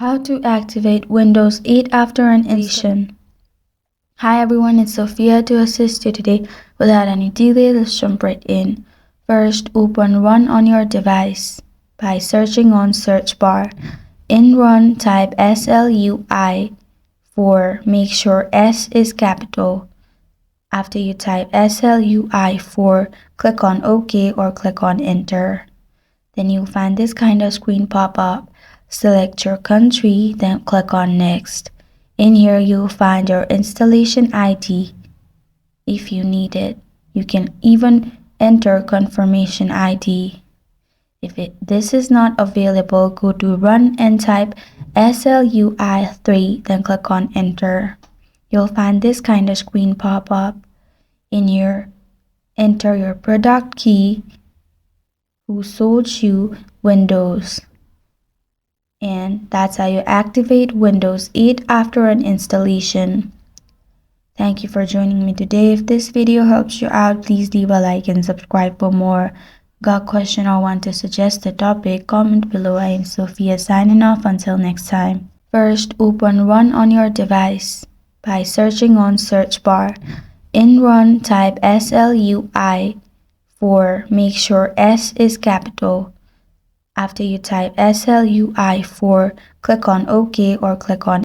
How to activate Windows 8 after an installation. Hi everyone, it's Sophia to assist you today. Without any delay, let's jump right in. First, open Run on your device by searching on search bar. In Run, type SLUI. Make sure S is capital. After you type SLUI, click on OK or click on Enter. Then you'll find this kind of screen pop up. Select your country, then click on Next. In here, you'll find your installation ID. If you need it, you can even enter confirmation ID. If this is not available, go to Run and type SLUI3, then click on Enter. You'll find this kind of screen pop up. In here, enter your product key, who sold you Windows. And that's how you activate Windows 8 after an installation. Thank you for joining me today. If this video helps you out, please leave a like and subscribe for more. Got a question or want to suggest a topic? Comment below. I am Sophia signing off until next time. First, open Run on your device by searching on search bar. In Run, type SLUI. Make sure S is capital. After you type SLUI, click on OK or click on